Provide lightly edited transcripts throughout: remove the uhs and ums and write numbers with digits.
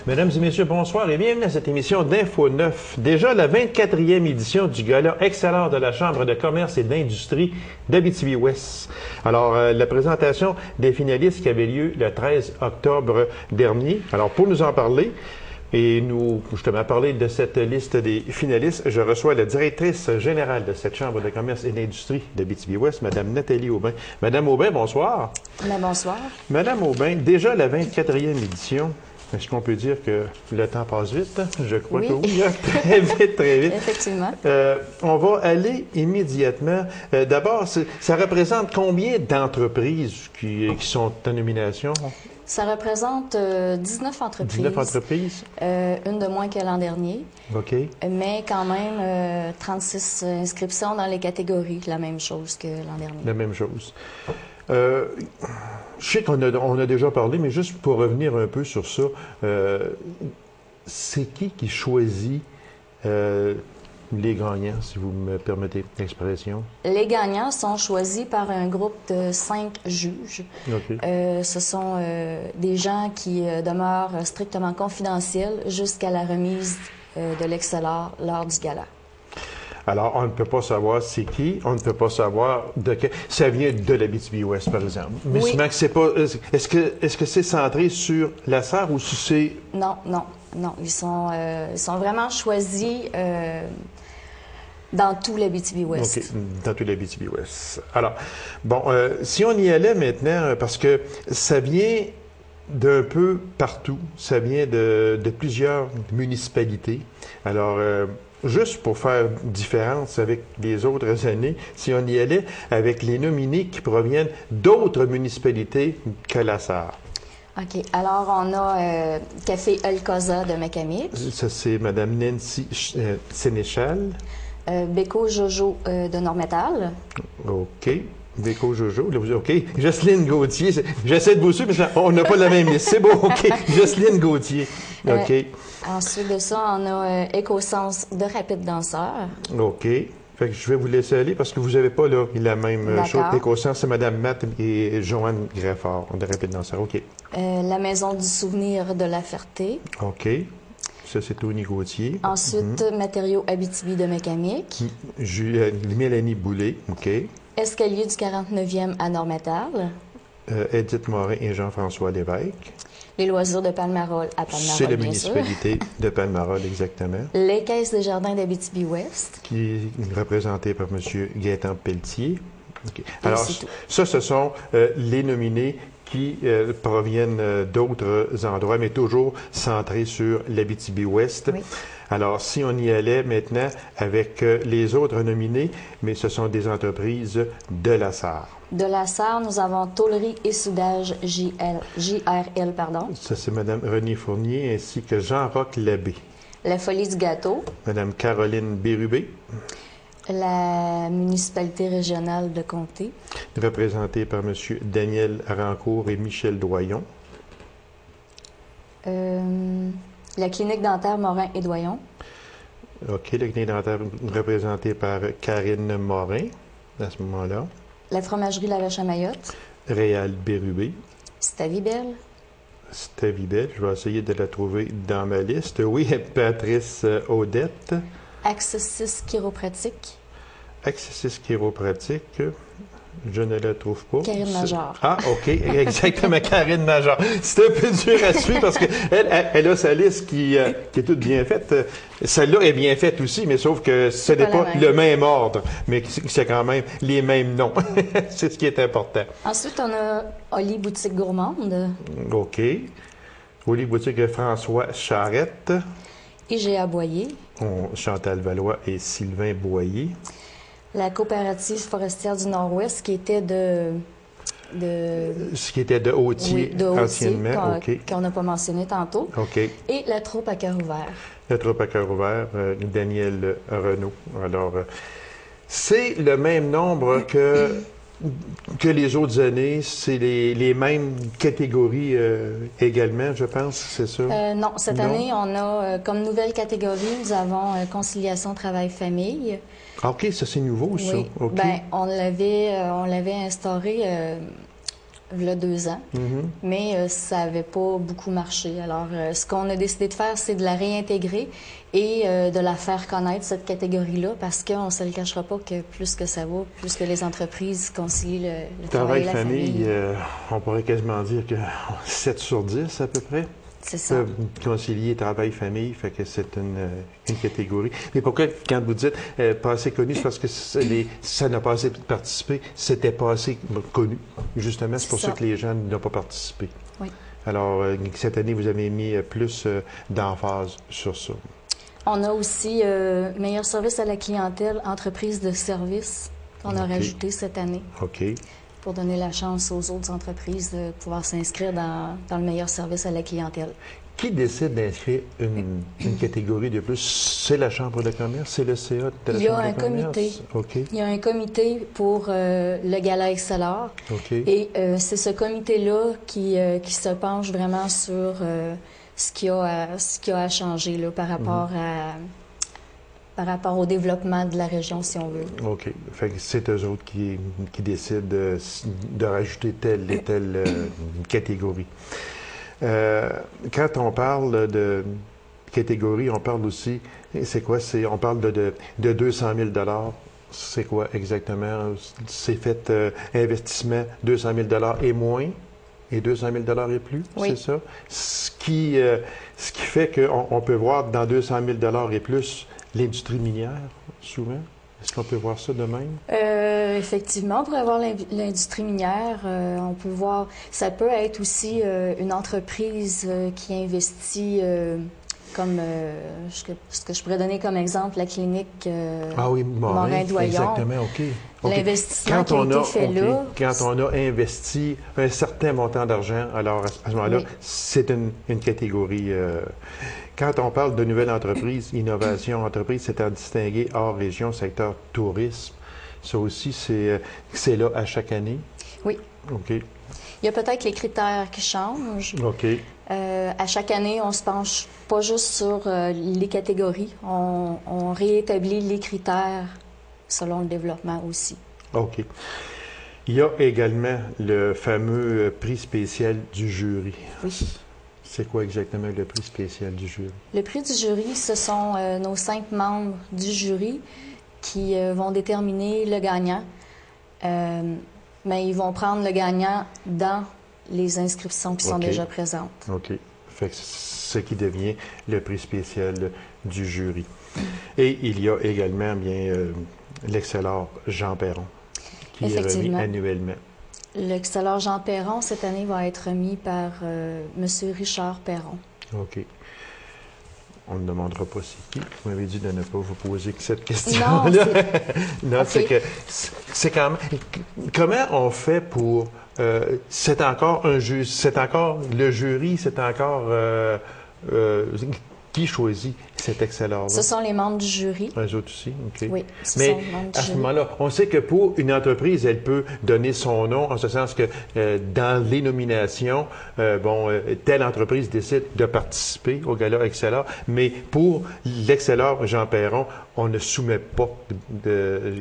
Mesdames et messieurs, bonsoir et bienvenue à cette émission d'Info 9. Déjà la 24e édition du Gala Excellence de la Chambre de commerce et d'industrie d'Abitibi-Ouest. Alors, la présentation des finalistes qui avait lieu le 13 octobre dernier. Alors, pour nous en parler, et nous, justement, parler de cette liste des finalistes, je reçois la directrice générale de cette Chambre de commerce et d'industrie d'Abitibi-Ouest, Mme Nathalie Aubin. Madame Aubin, bonsoir. Bonsoir. Madame Aubin, déjà la 24e édition, est-ce qu'on peut dire que le temps passe vite? Je crois que oui, très vite, très vite. Effectivement. On va aller immédiatement. D'abord, ça représente combien d'entreprises qui sont en nomination? Ça représente 19 entreprises. 19 entreprises? Une de moins que l'an dernier. OK. Mais quand même 36 inscriptions dans les catégories, la même chose que l'an dernier. La même chose. Je sais qu'on a déjà parlé, mais juste pour revenir un peu sur ça, c'est qui choisit les gagnants, si vous me permettez l'expression? Les gagnants sont choisis par un groupe de 5 juges. Okay. Ce sont des gens qui demeurent strictement confidentiels jusqu'à la remise de l'excellent lors du gala. Alors, on ne peut pas savoir c'est qui, on ne peut pas savoir de quel... Ça vient de l'Abitibi-Ouest, par exemple. Mais oui. Souvent que c'est pas... Est-ce que c'est centré sur la Sarre ou si c'est... Non. Ils sont vraiment choisis dans tout l'Abitibi-Ouest. OK, dans tout l'Abitibi-Ouest. Alors, bon, si on y allait maintenant, parce que ça vient d'un peu partout, ça vient de plusieurs municipalités. Alors... juste pour faire différence avec les autres années, si on y allait avec les nominés qui proviennent d'autres municipalités que la Sarre. OK. Alors, on a Café El Cosa de Macamic. Ça, c'est Mme Nancy Sénéchal. Béco Jojo de Normétal. OK. Béco Jojo. OK. Jocelyne Gauthier. J'essaie de vous suivre, mais on n'a pas la même liste. C'est bon. OK. Jocelyne Gauthier. OK. Ensuite de ça, on a Écosens de Rapide Danseur. OK. Fait que je vais vous laisser aller parce que vous n'avez pas là la même chose. Écosens, c'est Mme Matt et Joanne Greffard de Rapide Danseur. OK. La Maison du Souvenir de La Ferté. OK. Ça, c'est Tony Gauthier. Ensuite, Matériaux Abitibi de Macamic. Mélanie Boulay. OK. Escalier du 49e à Normétal. Edith Morin et Jean-François Lévesque. Les loisirs de Palmarol à Palmarol, c'est la municipalité de Palmarol, exactement. Les caisses des jardins d'Abitibi-Ouest. Qui est représentée par M. Gaétan Pelletier. Okay. Alors, ça, ce sont les nominés qui proviennent d'autres endroits, mais toujours centrés sur l'Abitibi-Ouest. Oui. Alors, si on y allait maintenant avec les autres nominés, mais ce sont des entreprises de la Sarre. De la Sarre, nous avons Tôlerie et Soudage JRL. Ça, c'est Mme Renée Fournier ainsi que Jean-Roch Labbé. La Folie du Gâteau. Mme Caroline Bérubé. La municipalité régionale de Comté. Représentée par M. Daniel Rancourt et Michel Doyon. La clinique dentaire Morin et Doyon. OK, la clinique dentaire représentée par Karine Morin, à ce moment-là. La fromagerie La Vache à Mayotte. Réal Bérubé. Stavibel. Stavibel, je vais essayer de la trouver dans ma liste. Oui, Patrice Odette. Accessis Chiropratique. Accessis Chiropratique. Je ne la trouve pas. Karine Major. Ah, OK, exactement, Karine Major. C'est un peu dur à suivre parce qu'elle a sa liste qui est toute bien faite. Celle-là est bien faite aussi, mais sauf que ce n'est pas le même ordre, mais c'est quand même les mêmes noms. C'est ce qui est important. Ensuite, on a Oli Boutique Gourmande. OK. Oli Boutique François Charette. IGA Boyer. Chantal Valois et Sylvain Boyer. La coopérative forestière du Nord-Ouest qui était ce qui était de Hautier, oui, anciennement. qu'on n'a pas mentionné tantôt. OK. Et la troupe à cœur ouvert. La troupe à cœur ouvert, Daniel Renaud. Alors, c'est le même nombre que les autres années. C'est les mêmes catégories également, je pense, c'est ça? Non, cette année, on a comme nouvelle catégorie, nous avons conciliation travail-famille. OK, ça c'est nouveau, ça. Oui. Okay. Bien, on l'avait instauré il y a 2 ans, mais ça n'avait pas beaucoup marché. Alors, ce qu'on a décidé de faire, c'est de la réintégrer et de la faire connaître, cette catégorie-là, parce qu'on ne se le cachera pas que plus que ça va, plus que les entreprises concilient le travail et la famille. On pourrait quasiment dire que 7 sur 10 à peu près. C'est ça. Peuvent concilier travail-famille, fait que c'est une catégorie. Mais pourquoi, quand vous dites pas assez connu, c'est parce que ça n'a pas assez participé, c'était pas assez connu. Justement, c'est pour ça que les gens n'ont pas participé. Oui. Alors, cette année, vous avez mis plus d'emphase sur ça. On a aussi meilleur service à la clientèle, entreprise de service qu'on a rajouté cette année. OK. Pour donner la chance aux autres entreprises de pouvoir s'inscrire dans le meilleur service à la clientèle. Qui décide d'inscrire une catégorie de plus? C'est la Chambre de commerce? C'est le CA de la Chambre de commerce? Il y a un comité. OK. Il y a un comité pour le Gala Excelor. OK. Et c'est ce comité-là qui se penche vraiment sur ce qu'il y a à changer là, par rapport au développement de la région, si on veut. OK. Fait que c'est eux autres qui décident de rajouter telle et telle catégorie. Quand on parle de catégorie, on parle aussi, c'est quoi? On parle de 200 000 $. C'est quoi exactement? C'est fait investissement 200 000 $ et moins, et 200 000 $ et plus, oui. C'est ça? Ce qui fait qu'on peut voir dans 200 000 $ et plus l'industrie minière, souvent. Est-ce qu'on peut voir ça de même? Effectivement, on pourrait voir l'industrie minière. On peut voir, ça peut être aussi une entreprise qui investit, comme ce que je pourrais donner comme exemple, la clinique Morin-Doyon. Exactement, OK. L'investissement qui a été fait là. Quand on a investi un certain montant d'argent, alors à ce moment-là, oui. C'est une catégorie. Quand on parle de nouvelles entreprises, innovation, entreprise, c'est à distinguer hors région, secteur tourisme. Ça aussi, c'est là à chaque année? Oui. OK. Il y a peut-être les critères qui changent. OK. À chaque année, on se penche pas juste sur les catégories. On réétablit les critères selon le développement aussi. OK. Il y a également le fameux prix spécial du jury. Oui. C'est quoi exactement le prix spécial du jury? Le prix du jury, ce sont nos 5 membres du jury qui vont déterminer le gagnant. Mais ils vont prendre le gagnant dans les inscriptions qui sont déjà présentes. OK. Fait que ce qui devient le prix spécial du jury. Et il y a également bien l'Excelor Jean Perron qui est remis annuellement. L'Excelor Jean Perron, cette année, va être remis par M. Richard Perron. OK. On ne demandera pas c'est qui. Vous m'avez dit de ne pas vous poser cette question-là. Non, c'est que c'est quand même... Comment on fait pour... c'est encore un juge, c'est encore le jury, c'est encore... qui choisit cet Excelor-là? Ce sont les membres du jury. Eux autres aussi, OK. Oui, ce Mais sont les membres du à ce moment-là, on sait que pour une entreprise, elle peut donner son nom, en ce sens que dans les nominations, telle entreprise décide de participer au Gala Excelor, mais pour l'Excelor Jean Perron, on ne soumet pas de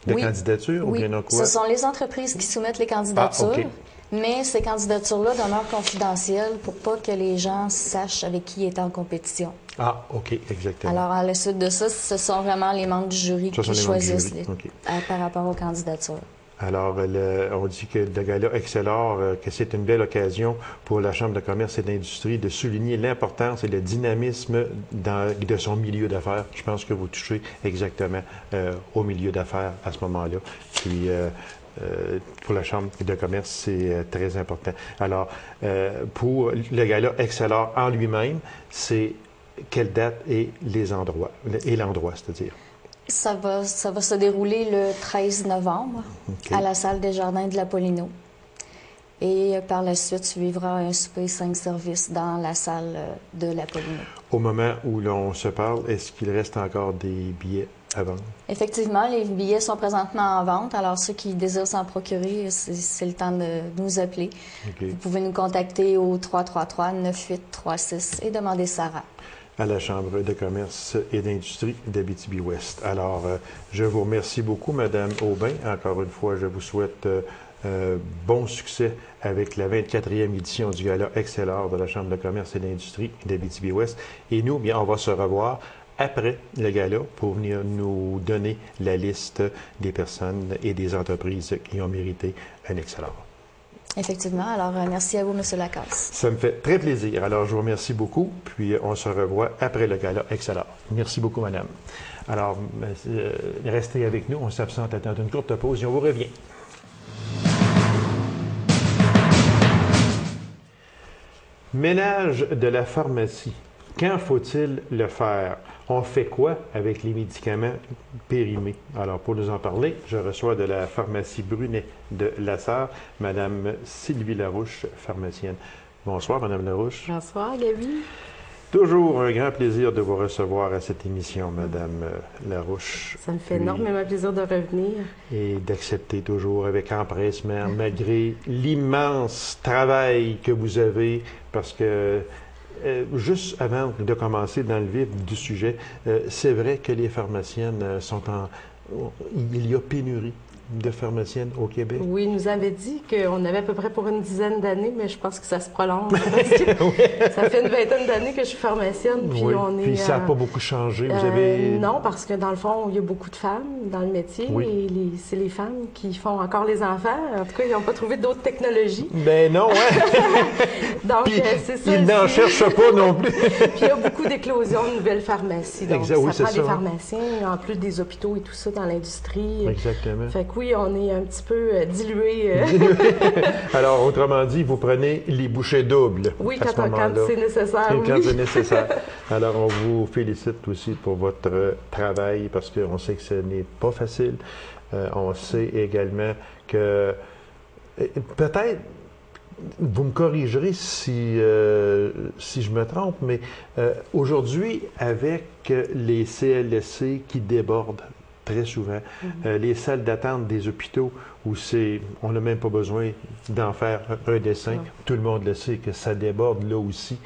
candidature? Oui, ou bien quoi? Ce sont les entreprises qui soumettent les candidatures. Ah, OK. Mais ces candidatures-là demeurent confidentielles pour pas que les gens sachent avec qui est en compétition. Ah, OK, exactement. Alors, à la suite de ça, ce sont vraiment les membres du jury qui choisissent par rapport aux candidatures. Alors, on dit que le Gala Excelor, que c'est une belle occasion pour la Chambre de commerce et d'industrie de souligner l'importance et le dynamisme de son milieu d'affaires. Je pense que vous touchez exactement au milieu d'affaires à ce moment-là. Puis, pour la Chambre de commerce, c'est très important. Alors, pour le Gala Excelor en lui-même, c'est quelle date et l'endroit, c'est-à-dire? Ça va se dérouler le 13 novembre à la salle des Jardins de l'Apollino. Et par la suite, suivra un souper 5 services dans la salle de l'Apollino. Au moment où l'on se parle, est-ce qu'il reste encore des billets à vendre? Effectivement, les billets sont présentement en vente. Alors, ceux qui désirent s'en procurer, c'est le temps de nous appeler. Okay. Vous pouvez nous contacter au 333-9836 et demander Sarah. À la Chambre de commerce et d'industrie d'Abitibi-Ouest. Alors, je vous remercie beaucoup, Madame Aubin. Encore une fois, je vous souhaite bon succès avec la 24e édition du Gala Excellor de la Chambre de commerce et d'industrie d'Abitibi-Ouest. Et nous, bien, on va se revoir après le gala pour venir nous donner la liste des personnes et des entreprises qui ont mérité un Excellor. Effectivement. Alors, merci à vous, M. Lacasse. Ça me fait très plaisir. Alors, je vous remercie beaucoup, puis on se revoit après le gala Excellor. Merci beaucoup, madame. Alors, restez avec nous. On s'absente à une courte pause et on vous revient. Ménage de la pharmacie. Quand faut-il le faire? On fait quoi avec les médicaments périmés? Alors, pour nous en parler, je reçois de la pharmacie Brunet de Lassar, Mme Sylvie Larouche, pharmacienne. Bonsoir, Mme Larouche. Bonsoir, Gaby. Toujours un grand plaisir de vous recevoir à cette émission, Mme Larouche. Ça me fait énormément plaisir de revenir. Et d'accepter toujours avec empressement, malgré l'immense travail que vous avez, parce que juste avant de commencer dans le vif du sujet, c'est vrai que les pharmaciennes sont en... Il y a pénurie de pharmaciennes au Québec. Oui, il nous avait dit qu'on avait à peu près pour une dizaine d'années, mais je pense que ça se prolonge. Parce que oui. Ça fait une vingtaine d'années que je suis pharmacienne, puis oui. on est... Puis ça n'a pas beaucoup changé. Vous avez... Non, parce que dans le fond, il y a beaucoup de femmes dans le métier, oui. Et c'est les femmes qui font encore les enfants. En tout cas, ils n'ont pas trouvé d'autres technologies. Ben non, hein? Donc, c'est ça. Ils n'en cherchent pas non plus. Puis il y a beaucoup d'éclosions de nouvelles pharmacies. Donc, exact, oui, ça prend des ça. pharmaciens, en plus des hôpitaux et tout ça dans l'industrie. Exactement. Fait que oui, on est un petit peu dilué. Alors, autrement dit, vous prenez les bouchées doubles. Oui, quand c'est nécessaire. Quand c'est nécessaire. Alors, on vous félicite aussi pour votre travail parce qu'on sait que ce n'est pas facile. On sait également que peut-être, vous me corrigerez si je me trompe, mais aujourd'hui, avec les CLSC qui débordent très souvent, les salles d'attente des hôpitaux où on n'a même pas besoin d'en faire un dessin, tout le monde le sait que ça déborde là aussi.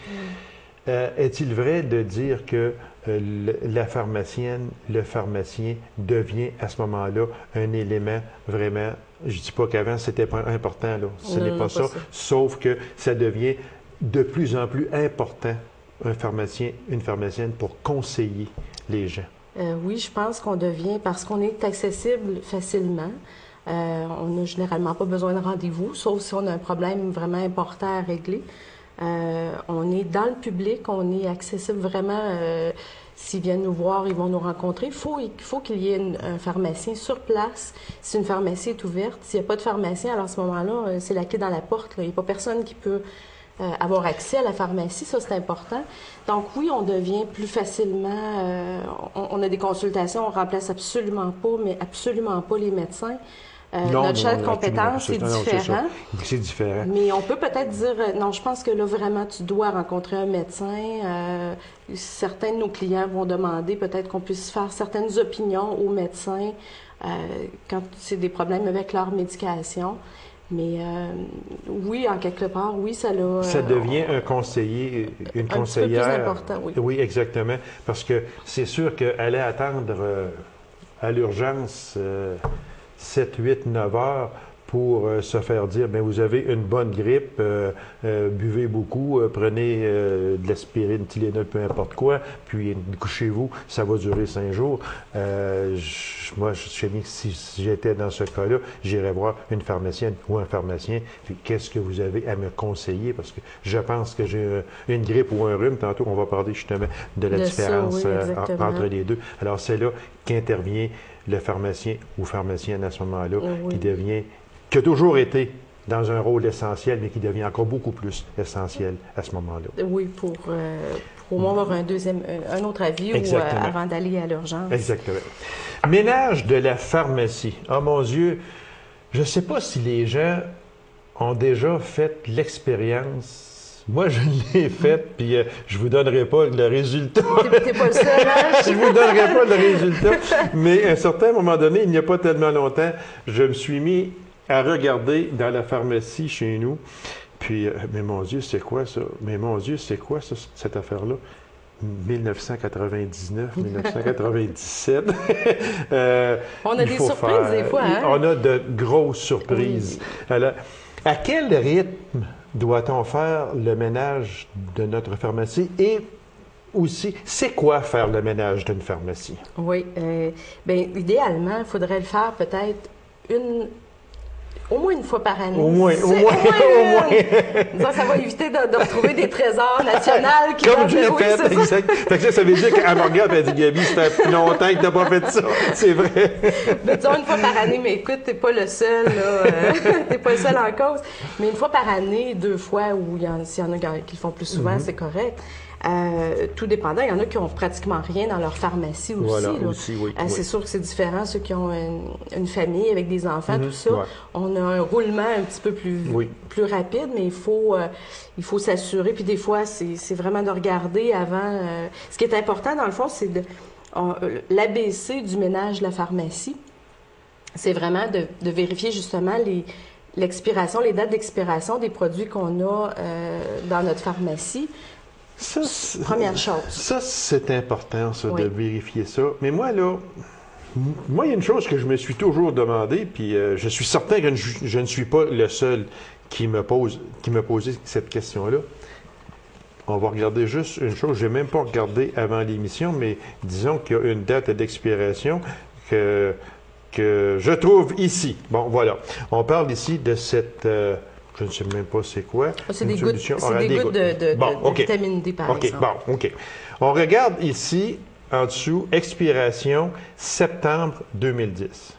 Est-il vrai de dire que la pharmacienne, le pharmacien devient à ce moment-là un élément vraiment, je ne dis pas qu'avant c'était pas important, là, ce n'est pas ça, sauf que ça devient de plus en plus important, un pharmacien, une pharmacienne, pour conseiller les gens? Oui, je pense qu'on devient, parce qu'on est accessible facilement. On n'a généralement pas besoin de rendez-vous, sauf si on a un problème vraiment important à régler. On est dans le public, on est accessible vraiment. S'ils viennent nous voir, ils vont nous rencontrer. Il faut qu'il y ait un pharmacien sur place. Si une pharmacie est ouverte, s'il n'y a pas de pharmacien, alors à ce moment-là, c'est la clé dans la porte. Là. Il n'y a pas personne qui peut avoir accès à la pharmacie, ça c'est important. Donc oui, on devient plus facilement, on a des consultations, on remplace absolument pas les médecins. Notre champ de compétences est différent. C'est différent. Mais on peut peut-être dire, non, je pense que là, vraiment, tu dois rencontrer un médecin. Certains de nos clients vont demander peut-être qu'on puisse faire certaines opinions aux médecins quand c'est des problèmes avec leur médication. Mais oui, en quelque part, oui, ça l'a... Ça devient un conseiller, une conseillère. Un petit peu plus important, oui. Oui, exactement. Parce que c'est sûr qu'aller attendre à l'urgence 7, 8, 9 heures pour se faire dire, bien, vous avez une bonne grippe, buvez beaucoup, prenez de l'aspirine, Tylenol, peu importe quoi, puis couchez-vous, ça va durer 5 jours. Moi, je sais bien que si j'étais dans ce cas-là, j'irais voir une pharmacienne ou un pharmacien, puis qu'est-ce que vous avez à me conseiller, parce que je pense que j'ai une grippe ou un rhume, tantôt on va parler justement de la différence entre les deux. Alors, c'est là qu'intervient le pharmacien ou pharmacienne à ce moment-là, qui a toujours été dans un rôle essentiel, mais qui devient encore beaucoup plus essentiel à ce moment-là. Oui, pour au moins avoir un autre avis ou avant d'aller à l'urgence. Exactement. Ménage de la pharmacie. Oh mon Dieu, je ne sais pas si les gens ont déjà fait l'expérience. Moi, je l'ai faite, puis je vous donnerai pas le résultat. T'es pas le seul, hein? Je vous donnerai pas le résultat. Mais à un certain moment donné, il n'y a pas tellement longtemps, je me suis mis à regarder dans la pharmacie chez nous. Puis, mais mon Dieu, c'est quoi ça? Mais mon Dieu, c'est quoi ça, cette affaire-là? 1999, 1997. On a des surprises des fois. Hein? On a de grosses surprises. Oui. Alors, à quel rythme doit-on faire le ménage de notre pharmacie et aussi, c'est quoi faire le ménage d'une pharmacie? Oui. Bien, idéalement, il faudrait le faire peut-être au moins une fois par année. Au moins. Donc, ça va éviter de retrouver des trésors nationaux qui comme j'ai fait, exact. Fait que ça veut dire qu'elle me regarde et elle dit, Gaby, ça fait longtemps que tu n'as pas fait ça. C'est vrai. Mais disons une fois par année, mais écoute, t'es pas le seul, là. T'es pas le seul en cause. Mais une fois par année, 2 fois, ou s'il y en a qui le font plus souvent, c'est correct. Tout dépendant, il y en a qui ont pratiquement rien dans leur pharmacie aussi. Voilà, là. aussi oui, C'est sûr que c'est différent, ceux qui ont une famille avec des enfants, tout ça. Ouais. On a un roulement un petit peu plus rapide, mais il faut s'assurer. Puis des fois, c'est vraiment de regarder avant. Ce qui est important, dans le fond, c'est l'ABC du ménage de la pharmacie. C'est vraiment de vérifier justement l'expiration, les dates d'expiration des produits qu'on a dans notre pharmacie. Ça, première chose. Ça, c'est important, ça, de vérifier ça. Mais moi, là, il y a une chose que je me suis toujours demandé, puis je suis certain que je ne suis pas le seul qui me posait cette question-là. On va regarder juste une chose, je n'ai même pas regardé avant l'émission, mais disons qu'il y a une date d'expiration que je trouve ici. Bon, voilà. On parle ici de cette... je ne sais même pas c'est quoi. C'est des gouttes de vitamine D, par exemple. OK. On regarde ici, en dessous, expiration septembre 2010.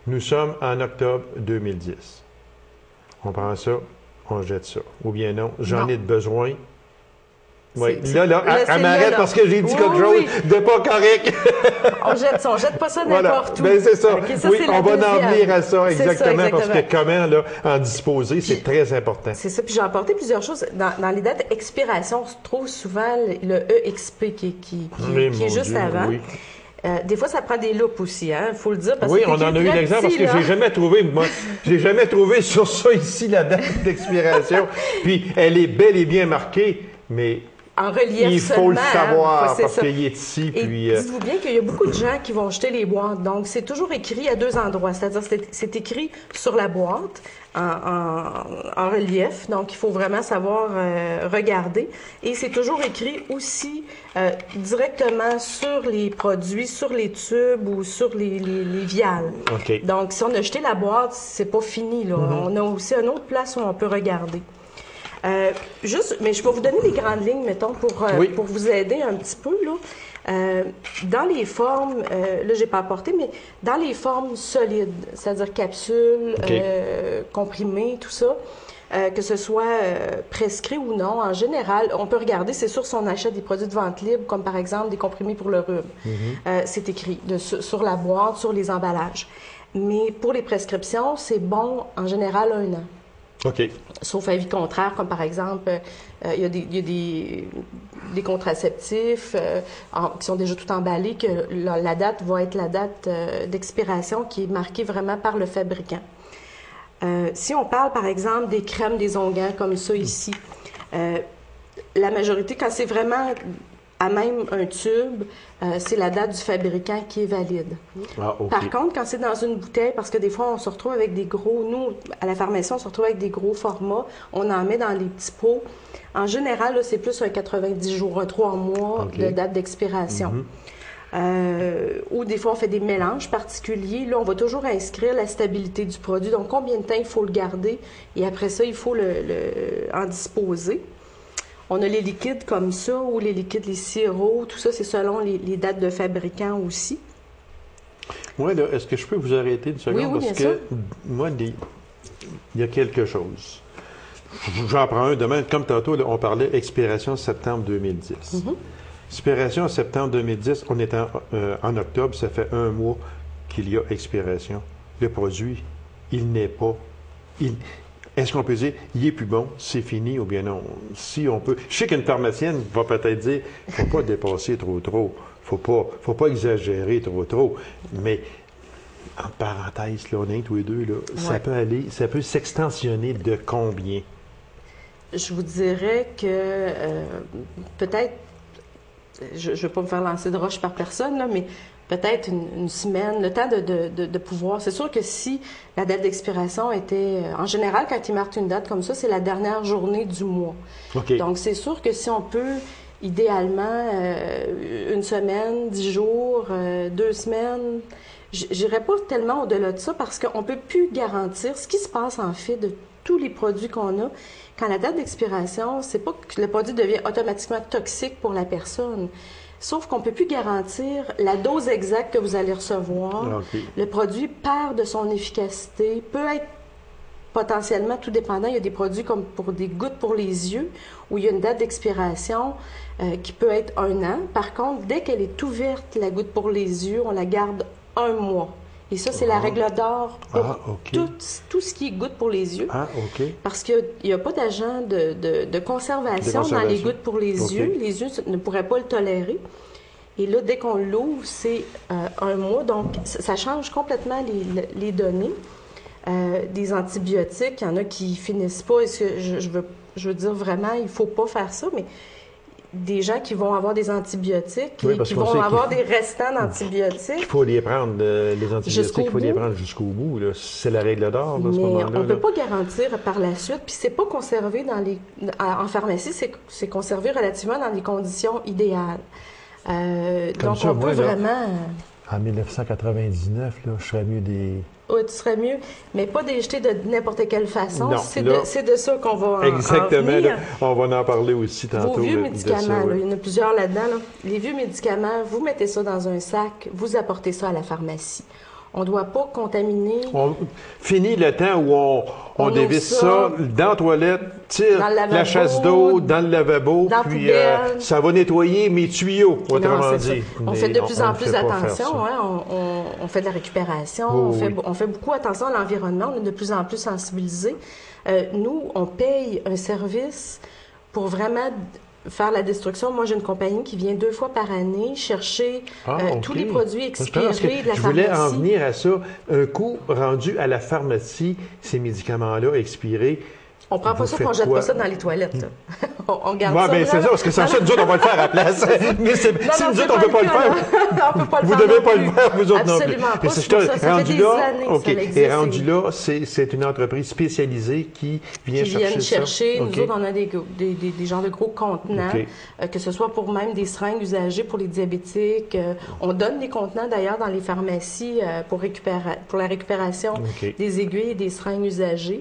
Nous sommes en octobre 2010. On prend ça, on jette ça. Ou bien non, j'en ai de besoin. Oui, là, elle m'arrête parce que j'ai dit quelque chose de pas correct. on jette pas ça n'importe où. Ben, c'est ça. Okay, ça oui, on va en venir à ça, exactement, parce que comment là, en disposer, c'est très important. C'est ça, puis j'ai apporté plusieurs choses. Dans les dates d'expiration, on se trouve souvent le EXP qui est juste avant. Oui. Des fois, ça prend des loupes aussi, hein, il faut le dire. Parce oui, on en a eu l'exemple parce que j'ai jamais trouvé sur ça ici la date d'expiration. Puis elle est bel et bien marquée, mais en relief il faut le savoir parce qu'il est ici. Et dites-vous bien qu'il y a beaucoup de gens qui vont jeter les boîtes. Donc, c'est toujours écrit à 2 endroits. C'est-à-dire c'est écrit sur la boîte en relief. Donc, il faut vraiment savoir regarder. Et c'est toujours écrit aussi directement sur les produits, sur les tubes ou sur les viales. Okay. Donc, si on a jeté la boîte, c'est pas fini, là. On a aussi une autre place où on peut regarder. Mais je vais vous donner les grandes lignes, mettons, pour vous aider un petit peu, là. Dans les formes, là, j'ai pas apporté, mais dans les formes solides, c'est-à-dire capsules, comprimés, tout ça, que ce soit prescrit ou non, en général, on peut regarder, c'est sûr, si on achète des produits de vente libre, comme par exemple des comprimés pour le rhume. C'est écrit sur la boîte, sur les emballages. Mais pour les prescriptions, c'est bon, en général, 1 an. OK. Sauf avis contraire, comme par exemple, il y a des contraceptifs qui sont déjà tout emballés, que la date va être la date d'expiration qui est marquée vraiment par le fabricant. Si on parle, par exemple, des crèmes désolgants comme ça ici, la majorité, quand c'est vraiment à même un tube, c'est la date du fabricant qui est valide. Ah, okay. Par contre, quand c'est dans une bouteille, parce que des fois, on se retrouve avec des gros... Nous, à la pharmacie, on se retrouve avec des gros formats. On en met dans les petits pots. En général, là, c'est plus un 90 jours, un 3 mois de date d'expiration. Ou des fois, on fait des mélanges particuliers. Là, on va toujours inscrire la stabilité du produit. Donc, combien de temps il faut le garder? Et après ça, il faut en disposer. On a les liquides comme ça, ou les liquides, les sirops, tout ça, c'est selon les dates de fabricant aussi. Oui, là, est-ce que je peux vous arrêter une seconde? Oui, parce que moi, il y a quelque chose. J'en prends un demain. Comme tantôt, là, on parlait expiration septembre 2010. Expiration septembre 2010, on est en octobre, ça fait 1 mois qu'il y a expiration. Le produit, il n'est pas... Est-ce qu'on peut dire, il est plus bon, c'est fini, ou bien non? Si on peut... Je sais qu'une pharmacienne va peut-être dire, il ne faut pas dépasser trop. Faut pas exagérer trop. Mais, en parenthèse, là, on est tous les deux, là, ça peut s'extensionner de combien? Je vous dirais que peut-être je ne veux pas me faire lancer de roche par personne, là, mais peut-être une semaine, le temps de pouvoir. C'est sûr que si la date d'expiration était... En général, quand ils marquent une date comme ça, c'est la dernière journée du mois. Okay. Donc, c'est sûr que si on peut, idéalement, une semaine, 10 jours, 2 semaines... J'irai pas tellement au-delà de ça parce qu'on ne peut plus garantir ce qui se passe en fait de tous les produits qu'on a. Quand la date d'expiration, c'est pas que le produit devient automatiquement toxique pour la personne. Sauf qu'on ne peut plus garantir la dose exacte que vous allez recevoir. Okay. Le produit perd de son efficacité, peut être potentiellement tout dépendant. Il y a des produits comme pour des gouttes pour les yeux où il y a une date d'expiration qui peut être 1 an. Par contre, dès qu'elle est ouverte, la goutte pour les yeux, on la garde 1 mois. Et ça, c'est la règle d'or pour tout ce qui est gouttes pour les yeux. Ah, OK. Parce qu'il n'y a pas d'agent de conservation dans les gouttes pour les yeux. Les yeux ne pourraient pas le tolérer. Et là, dès qu'on l'ouvre, c'est 1 mois. Donc, ça change complètement les données. Des antibiotiques, il y en a qui finissent pas. Est-ce que je veux dire vraiment, il ne faut pas faire ça, mais des gens qui vont avoir des antibiotiques et qui vont avoir des restants d'antibiotiques. Il faut les prendre, les antibiotiques, il faut les prendre jusqu'au bout. C'est la règle d'or, à ce moment-là. Mais on ne peut pas garantir par la suite. Puis c'est pas conservé en pharmacie, c'est conservé relativement dans des conditions idéales. Donc ça, on peut vraiment... En 1999, là, je serais mieux des... Oui, tu serais mieux, mais pas des jeter de n'importe quelle façon. C'est de ça qu'on va exactement, en venir. Là, on va en parler aussi tantôt. Vos vieux médicaments, ça, là, il y en a plusieurs là-dedans. Là. Les vieux médicaments, vous mettez ça dans un sac, vous apportez ça à la pharmacie. On ne doit pas contaminer. Fini le temps où on dévisse ça dans la toilette, tire la chasse d'eau dans le lavabo, puis ça va nettoyer mes tuyaux, autrement dit. On fait de plus en plus attention. Hein, on fait de la récupération, on fait beaucoup attention à l'environnement, on est de plus en plus sensibilisés. Nous, on paye un service pour vraiment faire la destruction. Moi, j'ai une compagnie qui vient 2 fois par année chercher tous les produits expirés de la pharmacie. Je voulais en venir à ça. Un coût rendu à la pharmacie, ces médicaments-là expirés. On prend pas ça et on jette pas ça dans les toilettes. Là. on garde ça. Ben, c'est ça, parce que sans ça, nous autres, on va le faire à la place. Mais si nous autres, on ne peut pas le faire, vous ne devez pas le faire, vous autres non plus. Absolument pas. Ça fait des années que ça existe. Et rendu là, c'est une entreprise spécialisée qui vient chercher ça. Nous autres, on a des genres de gros contenants, que ce soit pour même des seringues usagées pour les diabétiques. On donne des contenants, d'ailleurs, dans les pharmacies pour la récupération des aiguilles et des seringues usagées.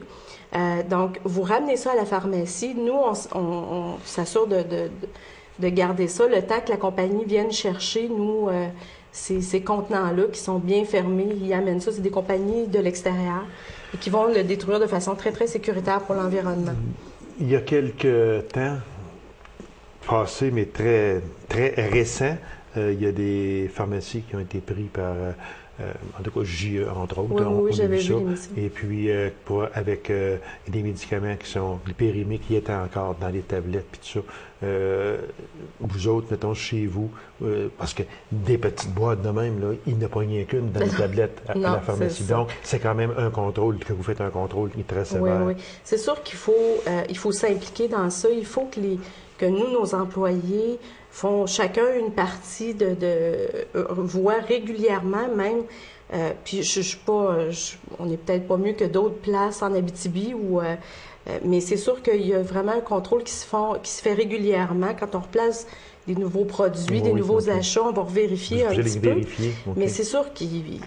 Donc, vous ramenez ça à la pharmacie. Nous, on s'assure de garder ça le temps que la compagnie vienne chercher, nous, ces contenants-là qui sont bien fermés. Ils amènent ça, c'est des compagnies de l'extérieur et qui vont le détruire de façon très, très sécuritaire pour l'environnement. Il y a quelques temps passés, mais très, très récents, il y a des pharmacies qui ont été prises par... en tout cas, JE, entre autres. Oui, j'avais vu l'émission. Et puis, avec des médicaments qui sont périmés, qui étaient encore dans les tablettes, puis tout ça. Vous autres, mettons, chez vous, parce que des petites boîtes de même, là, il n'y en a pas rien qu'une dans les tablettes à la pharmacie. Donc, c'est quand même un contrôle, que vous faites un contrôle qui est très sévère. Oui. C'est sûr qu'il faut s'impliquer dans ça. Il faut que nous, nos employés, font chacun une partie voient régulièrement même. Puis je suis pas, on n'est peut-être pas mieux que d'autres places en Abitibi mais c'est sûr qu'il y a vraiment un contrôle qui se fait régulièrement quand on replace des nouveaux produits, des nouveaux achats, on va vérifier un petit peu. Mais c'est sûr qu'il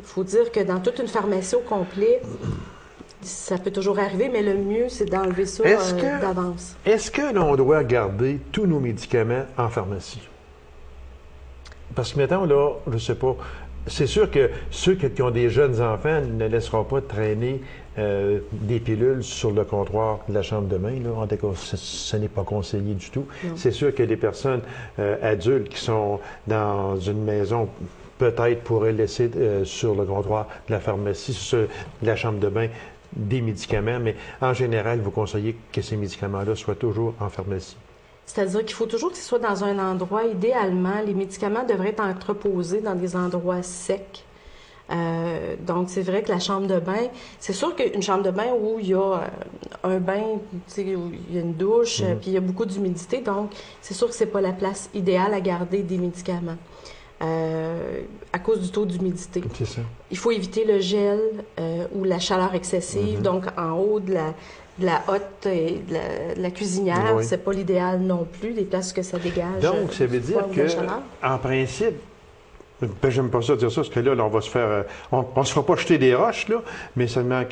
faut dire que dans toute une pharmacie au complet, ça peut toujours arriver, mais le mieux, c'est d'enlever ça d'avance. Est-ce que l'on doit garder tous nos médicaments en pharmacie? Parce que, mettons, là, je ne sais pas, c'est sûr que ceux qui ont des jeunes enfants ne laisseront pas traîner des pilules sur le comptoir de la chambre de bain. Là. En tout cas, ce n'est pas conseillé du tout. C'est sûr que les personnes adultes qui sont dans une maison peut-être pourraient laisser sur le comptoir de la pharmacie, de la chambre de bain, des médicaments, mais en général, vous conseillez que ces médicaments-là soient toujours en pharmacie. C'est-à-dire qu'il faut toujours qu'ils soient dans un endroit, idéalement, les médicaments devraient être entreposés dans des endroits secs. Donc, c'est vrai que la chambre de bain, c'est sûr qu'une chambre de bain où il y a un bain, où il y a une douche, puis il y a beaucoup d'humidité, donc c'est sûr que c'est pas la place idéale à garder des médicaments à cause du taux d'humidité. C'est ça. Il faut éviter le gel ou la chaleur excessive, donc en haut de la hotte et de la cuisinière, Oui. c'est pas l'idéal non plus, les places que ça dégage. Donc, ça veut dire que, en principe, ben, j'aime pas ça dire ça, parce que là, on va se faire... on se fera pas jeter des roches, là, mais seulement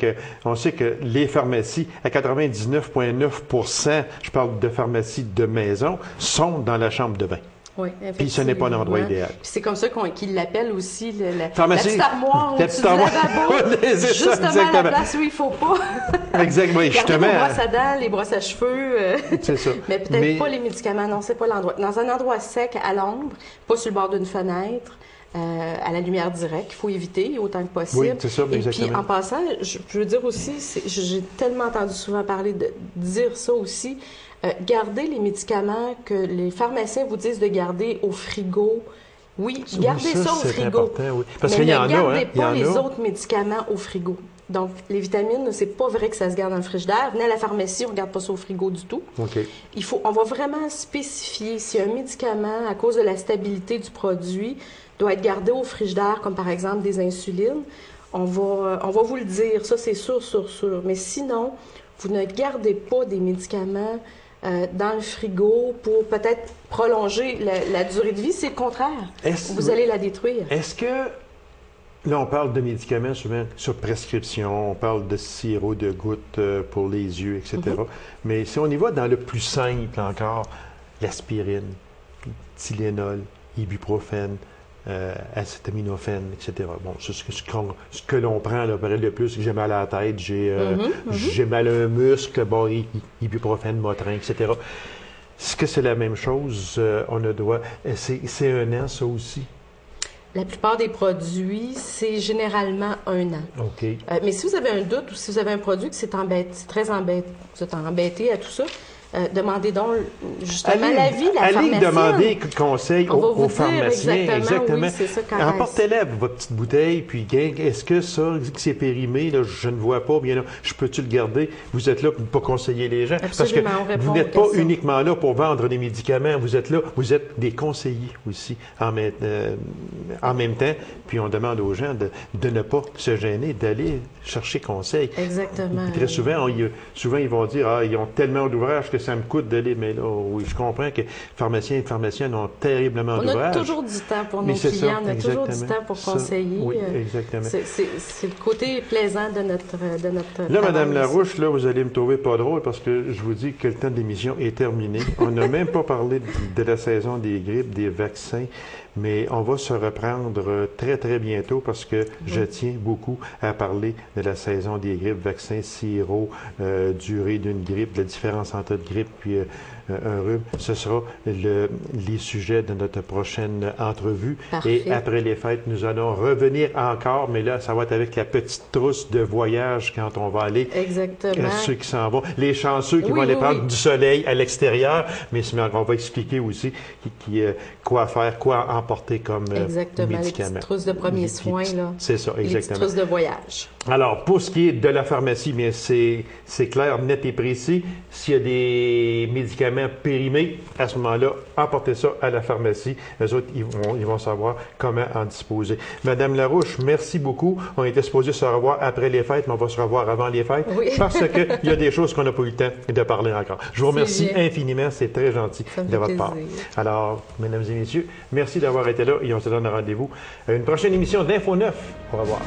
on sait que les pharmacies, à 99,9 % je parle de pharmacies de maison, sont dans la chambre de bain. Oui, puis ce n'est pas l'endroit idéal. Puis c'est comme ça qu'ils l'appellent aussi, la petite armoire au-dessus du lavabo. Justement, la place où il ne faut pas. Exactement, justement. Les brosses à dents, les brosses à cheveux. C'est ça. Mais peut-être pas les médicaments, non, c'est pas l'endroit. Dans un endroit sec, à l'ombre, pas sur le bord d'une fenêtre, à la lumière directe, il faut éviter autant que possible. Oui, c'est ça, exactement. Et puis, en passant, je veux dire aussi, j'ai tellement entendu souvent parler de dire ça aussi, gardez les médicaments que les pharmaciens vous disent de garder au frigo. Oui, gardez ça au frigo. Important, oui. Parce mais qu'il y en ne gardez a, pas les autres médicaments au frigo. Donc, les vitamines, c'est pas vrai que ça se garde dans le frigidaire. Venez à la pharmacie, on ne garde pas ça au frigo du tout. OK. On va vraiment spécifier si un médicament, à cause de la stabilité du produit, doit être gardé au frigidaire, comme par exemple des insulines. On va vous le dire, ça c'est sûr. Mais sinon, vous ne gardez pas des médicaments dans le frigo pour peut-être prolonger la durée de vie. C'est le contraire. Vous allez la détruire. Est-ce que, là on parle de médicaments souvent sur prescription, on parle de sirop de gouttes pour les yeux, etc. Mais si on y va dans le plus simple encore, l'aspirine, Tylenol, ibuprofène, acétaminophène, etc. Bon, c'est ce que l'on prend là, le plus, j'ai mal à la tête, j'ai mal à un muscle, bon, ibuprofène, Motrin, etc. Est-ce que c'est la même chose? On a droit... C'est un an, ça aussi? La plupart des produits, c'est généralement 1 an. OK. Mais si vous avez un doute ou si vous avez un produit que c'est très embêté, vous êtes embêté à tout ça, demandez donc justement l'avis de la pharmacienne. Allez demander conseil aux pharmaciens. Exactement. Oui, c'est ça, emportez-la votre petite bouteille, puis est-ce que ça, c'est périmé, là, je ne vois pas, bien là, je peux-tu le garder? Vous êtes là pour conseiller les gens. Absolument, parce que vous n'êtes pas uniquement là pour vendre des médicaments, vous êtes là, vous êtes des conseillers aussi en même temps, puis on demande aux gens de ne pas se gêner, d'aller chercher conseil. Exactement. Puis très souvent, ils vont dire, ils ont tellement d'ouvrages que ça me coûte d'aller, mais là, oui, je comprends que pharmaciens et pharmaciennes ont terriblement d'ouvrages. On a toujours du temps pour nos clients, on a toujours du temps pour conseiller. Oui, exactement. C'est le côté plaisant de notre là, Mme Larouche, là, vous allez me trouver pas drôle parce que je vous dis que le temps de l'émission est terminé. On n'a même pas parlé de la saison des grippes, des vaccins, mais on va se reprendre très, très bientôt parce que je tiens beaucoup à parler de la saison des grippes, vaccins, sirop, durée d'une grippe, la différence entre une grippe puis un rhume. Ce sera les sujets de notre prochaine entrevue. Parfait. Et après les fêtes, nous allons revenir encore, mais là, ça va être avec la petite trousse de voyage quand on va aller. Exactement. Ceux qui s'en vont. Les chanceux qui vont aller prendre du soleil à l'extérieur, mais on va expliquer aussi quoi faire, quoi emporter comme exactement, médicaments. Les petites trousses de premiers soins, là. C'est ça, exactement. Les petites trousses de voyage. Alors, pour ce qui est de la pharmacie, bien, c'est clair, net et précis. S'il y a des médicaments périmés, à ce moment-là, emportez ça à la pharmacie. Les autres, ils vont savoir comment en disposer. Madame Larouche, merci beaucoup. On était supposé se revoir après les fêtes, mais on va se revoir avant les fêtes parce qu'il y a des choses qu'on n'a pas eu le temps de parler encore. Je vous remercie infiniment. C'est très gentil de votre part. Alors, mesdames et messieurs, merci d'avoir été là et on se donne rendez-vous à une prochaine émission d'Info 9. Au revoir.